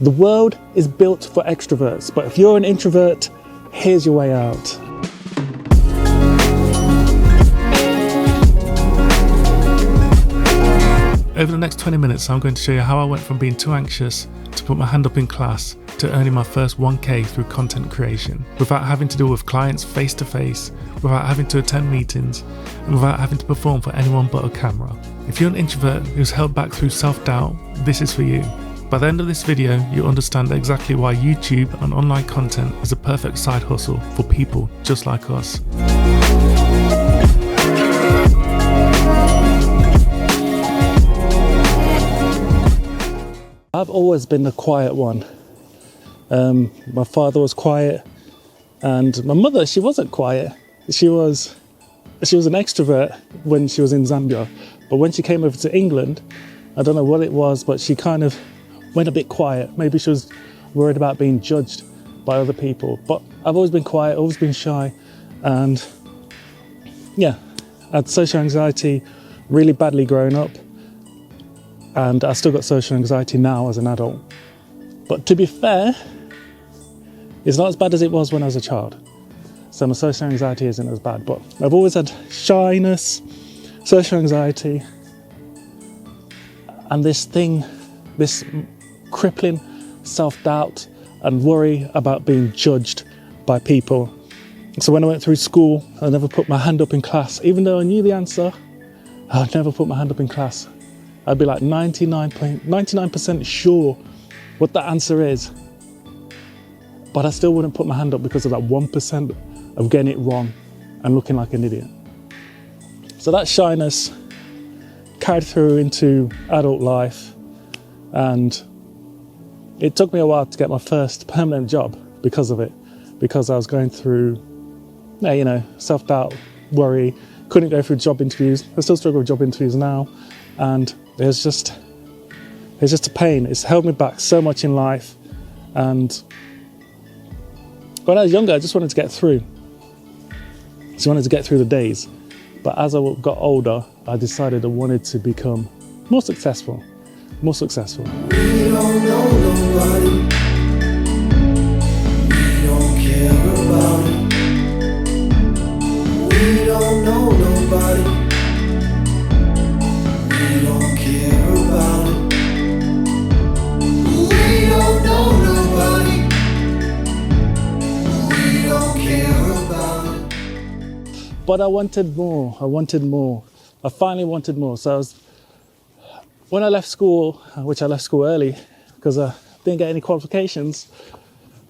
The world is built for extroverts, but if you're an introvert, here's your way out. Over the next 20 minutes, I'm going to show you how I went from being too anxious to put my hand up in class to earning my first 1K through content creation, without having to deal with clients face to face, without having to attend meetings, and without having to perform for anyone but a camera. If you're an introvert who's held back through self-doubt, this is for you. By the end of this video, you'll understand exactly why YouTube and online content is a perfect side hustle for people just like us. I've always been the quiet one. My father was quiet, and my mother, she wasn't quiet. She was an extrovert when she was in Zambia, but when she came over to England, I don't know what it was, but she kind of went a bit quiet. Maybe she was worried about being judged by other people. But I've always been quiet, always been shy, and yeah, I had social anxiety really badly growing up. And I still got social anxiety now as an adult. But to be fair, it's not as bad as it was when I was a child. So my social anxiety isn't as bad, but I've always had shyness, social anxiety, and this crippling self-doubt and worry about being judged by people. So when I went through school, I never put my hand up in class. Even though I knew the answer, I'd never put my hand up in class. I'd be like 99% sure what the answer is, but I still wouldn't put my hand up because of that 1% of getting it wrong and looking like an idiot. So that shyness carried through into adult life, and it took me a while to get my first permanent job because of it, because I was going through, self-doubt, worry, couldn't go through job interviews. I still struggle with job interviews now, and it's just a pain. It's held me back so much in life. And when I was younger, I just wanted to get through. Just wanted to get through the days. But as I got older, I decided I wanted to become more successful. We don't know nobody. We don't care about it. We don't know nobody. But I wanted more. I finally wanted more. So when I left school, which I left school early because I didn't get any qualifications,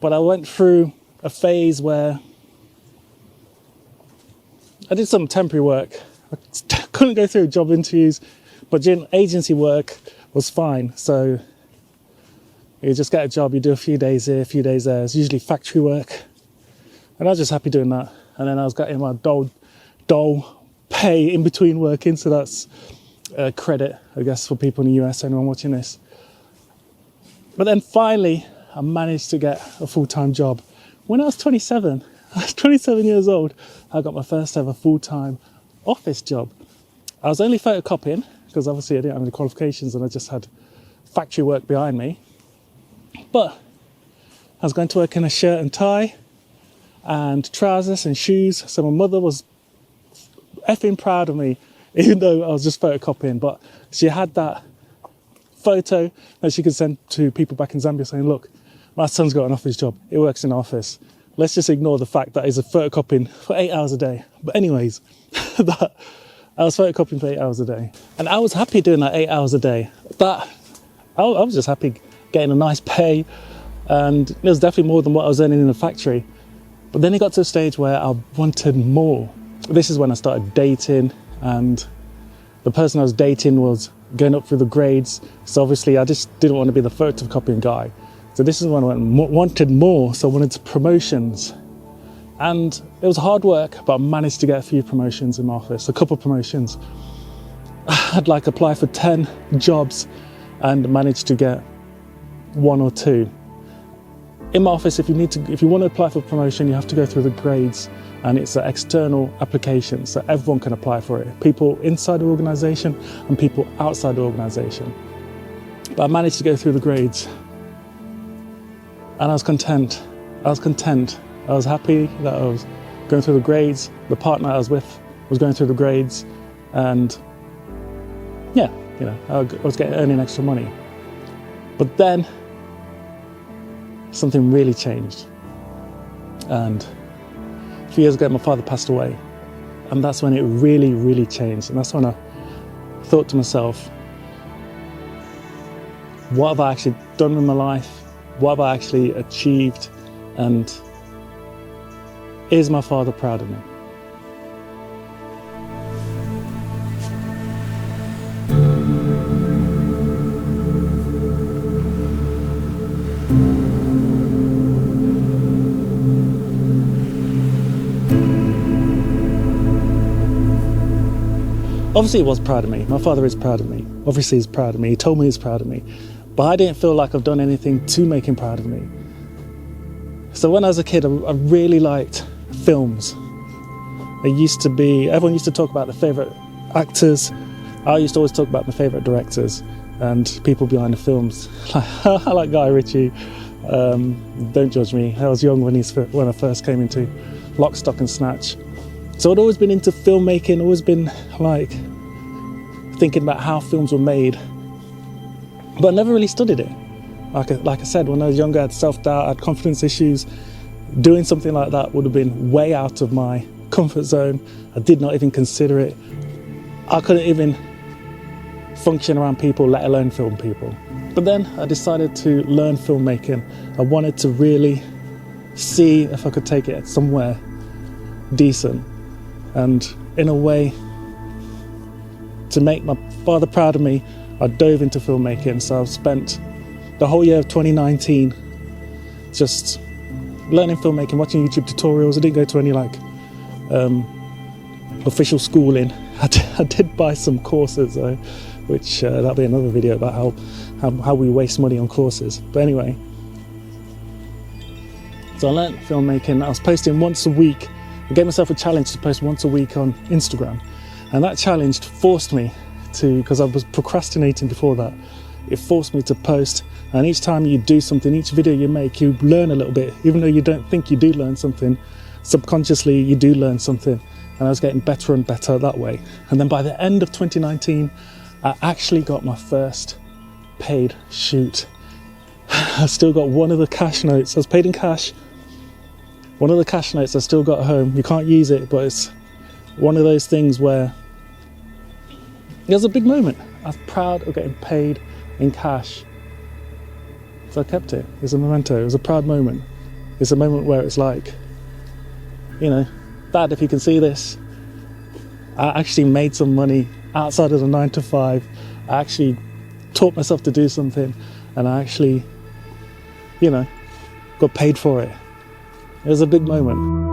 but I went through a phase where I did some temporary work. I couldn't go through job interviews, but doing agency work was fine. So you just get a job, you do a few days here, a few days there. It's usually factory work. And I was just happy doing that. And then I was getting my dole pay in between working, so that's credit, I guess, for people in the US, anyone watching this. But then finally, I managed to get a full-time job. When I was 27 years old, I got my first ever full-time office job. I was only photocopying, because obviously I didn't have any qualifications and I just had factory work behind me. But I was going to work in a shirt and tie and trousers and shoes, so my mother was effing proud of me, even though I was just photocopying. But she had that photo that she could send to people back in Zambia saying, look, my son's got an office job, he works in an office. Let's just ignore the fact that he's photocopying for 8 hours a day. But anyways, I was photocopying for 8 hours a day. And I was happy doing that 8 hours a day. But I was just happy getting a nice pay, and it was definitely more than what I was earning in the factory. But then it got to a stage where I wanted more. This is when I started dating, and the person I was dating was going up through the grades. So obviously I just didn't want to be the photocopying guy. So this is when I wanted more, so I wanted promotions. And it was hard work, but I managed to get a few promotions in my office, a couple of promotions. I'd apply for 10 jobs and managed to get 1 or 2. In my office, if you want to apply for promotion, you have to go through the grades, and it's an external application, so everyone can apply for it. People inside the organisation and people outside the organisation. But I managed to go through the grades. And I was content. I was happy that I was going through the grades. The partner I was with was going through the grades, and yeah, I was earning extra money. But then something really changed. And a few years ago, my father passed away. And that's when it really, really changed. And that's when I thought to myself, what have I actually done in my life? What have I actually achieved? And is my father proud of me? Obviously he was proud of me. My father is proud of me. Obviously he's proud of me. He told me he's proud of me. But I didn't feel like I've done anything to make him proud of me. So when I was a kid, I really liked films. Everyone used to talk about their favourite actors. I used to always talk about my favourite directors and people behind the films. I like Guy Ritchie. Don't judge me. I was young when I first came into Lock, Stock and Snatch. So I'd always been into filmmaking, always been like thinking about how films were made, but I never really studied it. Like I said, when I was younger, I had self-doubt, I had confidence issues. Doing something like that would have been way out of my comfort zone. I did not even consider it. I couldn't even function around people, let alone film people. But then I decided to learn filmmaking. I wanted to really see if I could take it somewhere decent. And in a way, to make my father proud of me, I dove into filmmaking. So I've spent the whole year of 2019 just learning filmmaking, watching YouTube tutorials. I didn't go to any official schooling. I did buy some courses though, which that'll be another video about how we waste money on courses. But anyway, so I learned filmmaking. I was posting once a week. I gave myself a challenge to post once a week on Instagram, and that challenge forced me to, because I was procrastinating before that, it forced me to post. And each time you do something, each video you make, you learn a little bit. Even though you don't think you do learn something, subconsciously you do learn something. And I was getting better and better that way. And then by the end of 2019, I actually got my first paid shoot. I still got one of the cash notes. I was paid in cash. One of the cash notes I still got at home. You can't use it, but it's one of those things where it was a big moment. I was proud of getting paid in cash. So I kept it. It's a memento. It was a proud moment. It's a moment where it's like, Dad, if you can see this, I actually made some money outside of the 9 to 5. I actually taught myself to do something, and I actually, got paid for it. It was a big moment.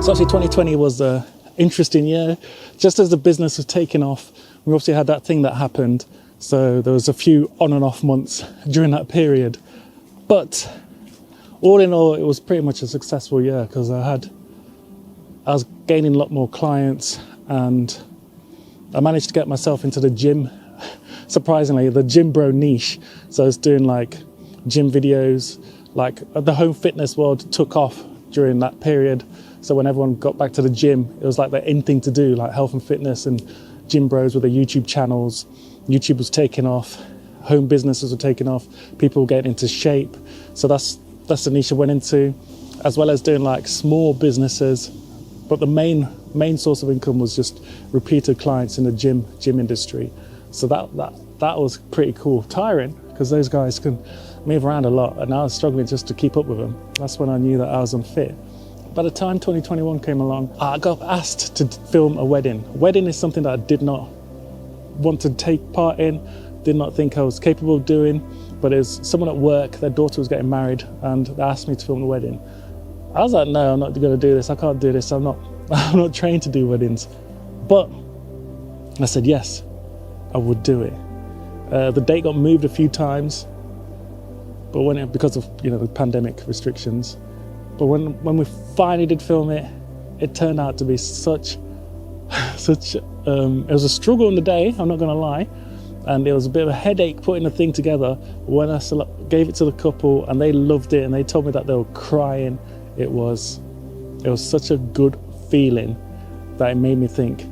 So actually 2020 was an interesting year. Just as the business was taking off, we obviously had that thing that happened. So there was a few on and off months during that period. But all in all, it was pretty much a successful year because I was gaining a lot more clients, and I managed to get myself into the gym, surprisingly, the gym bro niche. So I was doing like gym videos, like the home fitness world took off during that period. So when everyone got back to the gym, it was like the in thing to do, like health and fitness, and gym bros with their YouTube channels. YouTube was taking off, home businesses were taking off, people were getting into shape. So that's the niche I went into, as well as doing like small businesses. But the main source of income was just repeated clients in the gym industry. So that was pretty cool. Tiring, because those guys can move around a lot, and I was struggling just to keep up with them. That's when I knew that I was unfit. By the time 2021 came along, I got asked to film a wedding. A wedding is something that I did not want to take part in, did not think I was capable of doing, but it was someone at work, their daughter was getting married, and they asked me to film the wedding. I was like, no, I'm not going to do this. I can't do this. I'm not trained to do weddings. But I said yes, I would do it. The date got moved a few times, but because of the pandemic restrictions. But when we finally did film it, it turned out to be such. It was a struggle on the day. I'm not going to lie, and it was a bit of a headache putting the thing together. When I gave it to the couple, and they loved it, and they told me that they were crying. It was such a good feeling that it made me think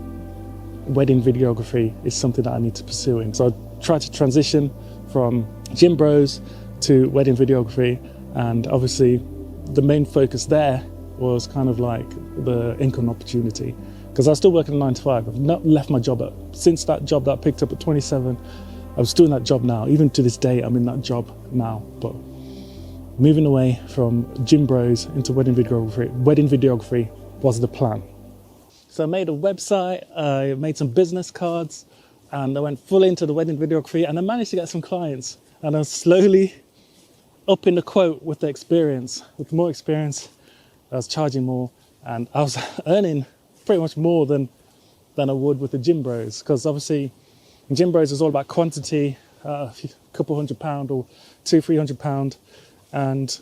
wedding videography is something that I need to pursue. So I tried to transition from Gym Bros to wedding videography, and obviously the main focus there was kind of like the income opportunity, because I was still working a 9 to 5. I've not left my job since that job that I picked up at 27. I was doing that job now. Even to this day, I'm in that job now. But moving away from Gym Bros into wedding videography was the plan. So I made a website, I made some business cards, and I went full into the wedding videography, and I managed to get some clients. And I was slowly upping the quote with the experience. With more experience, I was charging more, and I was earning pretty much more than I would with the Gym Bros, because obviously in Gym Bros is all about quantity, a couple £100 or £200-300, and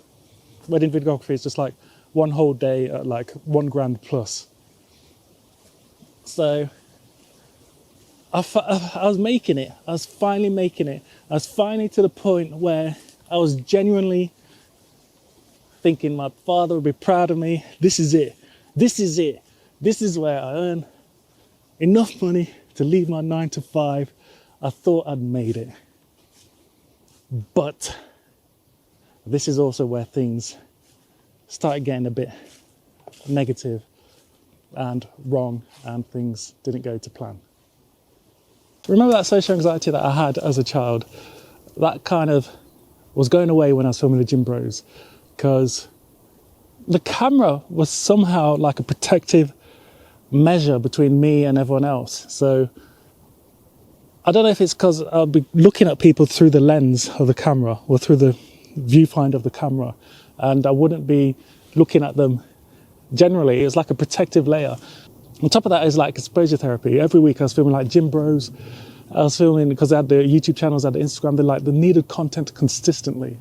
wedding videography is just like one whole day at like £1,000 plus. So I was making it. I was finally making it. I was finally to the point where I was genuinely thinking my father would be proud of me. This is it. This is it. This is where I earn enough money to leave my 9 to 5. I thought I'd made it. But this is also where things started getting a bit negative and wrong, and things didn't go to plan. Remember that social anxiety that I had as a child? That kind of was going away when I was filming the Gym Bros, because the camera was somehow like a protective measure between me and everyone else. So I don't know if it's because I'll be looking at people through the lens of the camera or through the viewfinder of the camera, and I wouldn't be looking at them. Generally, it's like a protective layer. On top of that is like exposure therapy. Every week I was filming like Gym Bros. I was filming because they had the YouTube channels, they had the Instagram, they needed content consistently.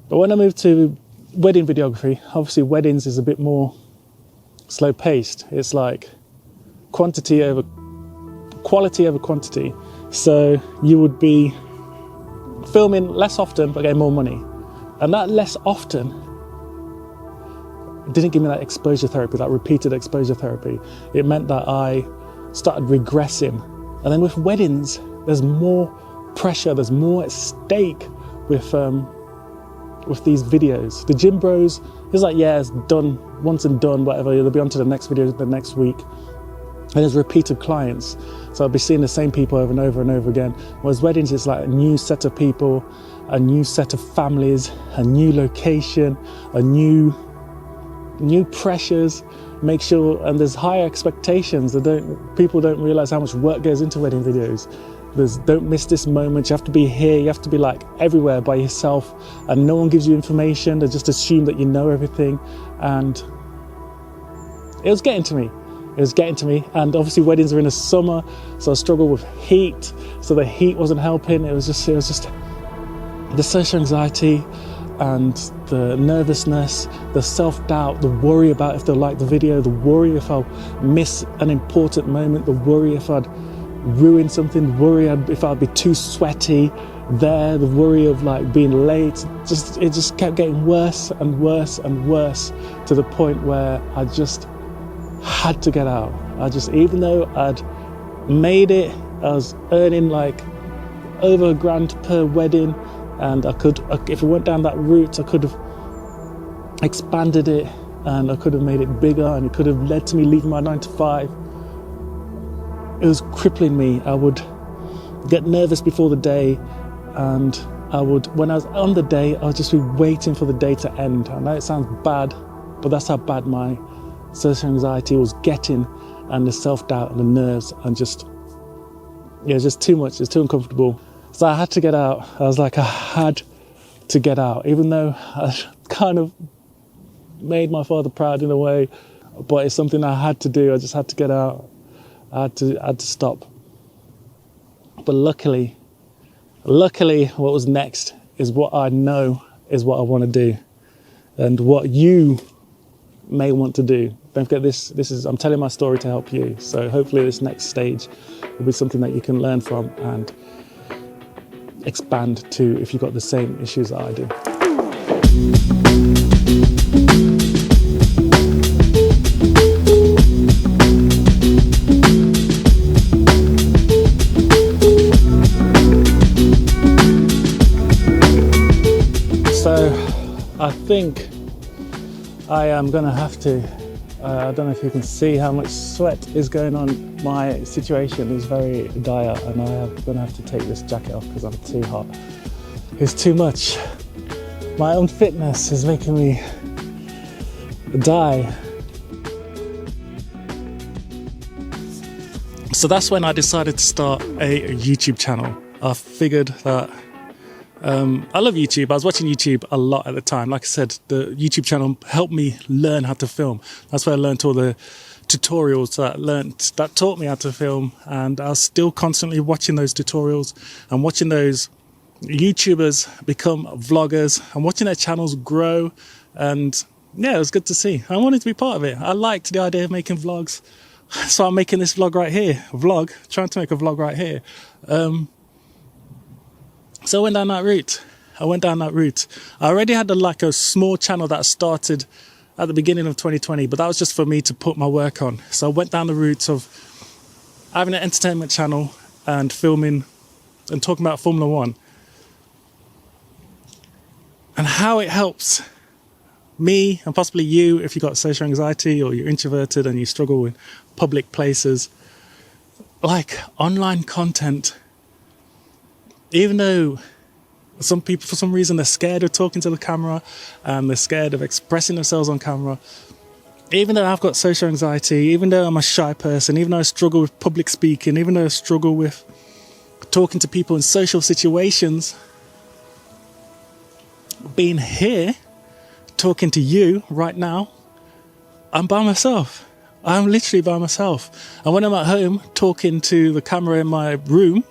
But when I moved to wedding videography, obviously weddings is a bit more slow paced. It's like quality over quantity. So you would be filming less often but getting more money. And that less often didn't give me that exposure therapy, that repeated exposure therapy. It meant that I started regressing. And then with weddings, there's more pressure, there's more at stake with these videos. The Gym Bros is like, yeah, it's done, once and done, whatever. They'll be on to the next video the next week. And there's repeated clients. So I'll be seeing the same people over and over and over again. Whereas weddings, it's like a new set of people, a new set of families, a new location, a new pressures. Make sure, and there's higher expectations. People don't realize how much work goes into wedding videos. Don't miss this moment. You have to be here. You have to be like everywhere by yourself, and no one gives you information. They just assume that you know everything, and it was getting to me. And obviously weddings are in the summer, so I struggled with heat. So the heat wasn't helping. It was just the social anxiety and the nervousness, the self-doubt, the worry about if they'll like the video, the worry if I'll miss an important moment, the worry if I'd ruin something, the worry if I'd be too sweaty there, the worry of like being late. It just kept getting worse and worse and worse, to the point where I just had to get out. Even though I'd made it, I was earning like over £1,000 per wedding, and if we went down that route, I could have expanded it, and I could have made it bigger, and it could have led to me leaving my 9 to 5. It was crippling me. I would get nervous before the day, and when I was on the day, I would just be waiting for the day to end. I know it sounds bad, but that's how bad my social anxiety was getting, and the self-doubt and the nerves, and just too much. It's too uncomfortable. So I had to get out. I had to get out, even though I kind of made my father proud in a way, but it's something I had to do. I just had to get out. I had to stop. But luckily, Luckily, what was next is what I know is what I want to do, and what you may want to do. Don't forget, this is, I'm telling my story to help you. So hopefully this next stage will be something that you can learn from and expand to if you've got the same issues that I do. So I think I am going to have to, I don't know if you can see how much sweat is going on. My situation is very dire and I am going to have to take this jacket off because I'm too hot. It's too much. My unfitness is making me die. So that's when I decided to start a YouTube channel. I figured that I love YouTube. I was watching YouTube a lot at the time. Like I said, the YouTube channel helped me learn how to film. That's where I learned all the tutorials that taught me how to film. And I was still constantly watching those tutorials and watching those YouTubers become vloggers and watching their channels grow. And yeah, it was good to see. I wanted to be part of it. I liked the idea of making vlogs. So I'm making this vlog right here. Trying to make a vlog right here. So I went down that route. I already had a small channel that started at the beginning of 2020, but that was just for me to put my work on. So I went down the route of having an entertainment channel and filming and talking about Formula One and how it helps me and possibly you if you've got social anxiety or you're introverted and you struggle with public places. Like online content, even though some people, for some reason, they're scared of talking to the camera and they're scared of expressing themselves on camera. Even though I've got social anxiety, even though I'm a shy person, even though I struggle with public speaking, even though I struggle with talking to people in social situations, being here, talking to you right now, I'm by myself. I'm literally by myself. And when I'm at home talking to the camera in my room,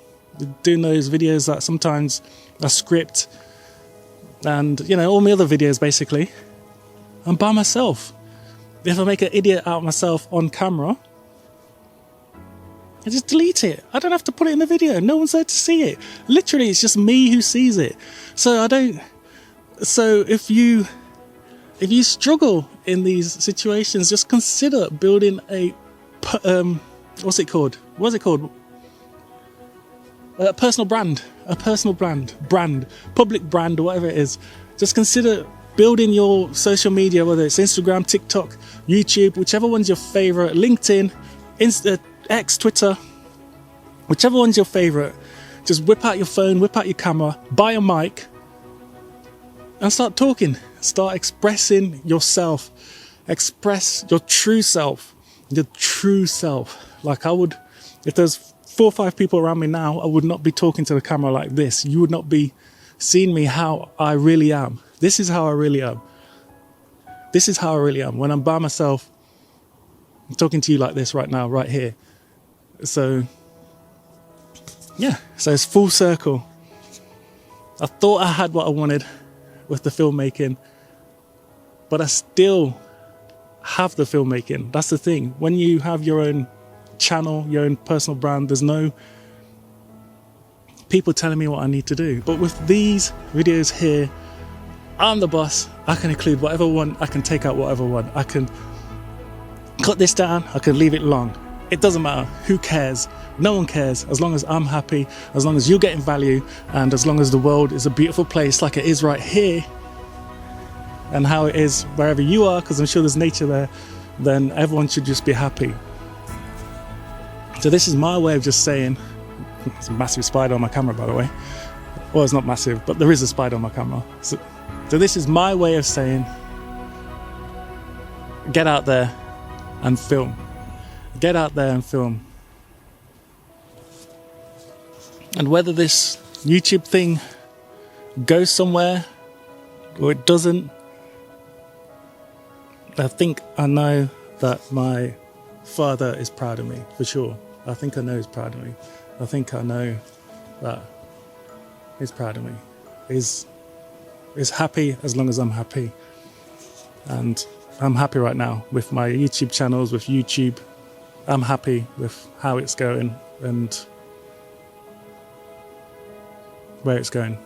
doing those videos that sometimes I script and, all my other videos basically, I'm by myself. If I make an idiot out of myself on camera, I just delete it. I don't have to put it in the video. No one's there to see it. Literally, it's just me who sees it. So if you struggle in these situations, just consider building a, what's it called? A personal brand, public brand, or whatever it is. Just consider building your social media, whether it's Instagram, TikTok, YouTube, whichever one's your favorite, LinkedIn, X, Twitter, whichever one's your favorite. Just whip out your phone, whip out your camera, buy a mic, and start talking. Start expressing yourself. Express your true self. Like I would, if there's 4 or 5 people around me now, I would not be talking to the camera like this. You would not be seeing me how I really am. This is how I really am. When I'm by myself, I'm talking to you like this right now, right here. So, yeah, so it's full circle. I thought I had what I wanted with the filmmaking, but I still have the filmmaking. That's the thing. When you have your own channel, your own personal brand, there's no people telling me what I need to do. But with these videos here, I'm the boss. I can include whatever I want. I can take out whatever I want. I can cut this down. I can leave it long. It doesn't matter. Who cares? No one cares. As long as I'm happy, as long as you're getting value, and as long as the world is a beautiful place like it is right here, and how it is wherever you are, because I'm sure there's nature there, then everyone should just be happy. So this is my way of just saying, it's a massive spider on my camera, by the way. Well, it's not massive, but there is a spider on my camera. So this is my way of saying, get out there and film. Get out there and film. And whether this YouTube thing goes somewhere or it doesn't, I think I know that my father is proud of me, for sure. I think I know he's proud of me. I think I know that He's proud of me. He's happy as long as I'm happy. And I'm happy right now with my YouTube channels, with YouTube. I'm happy with how it's going and where it's going.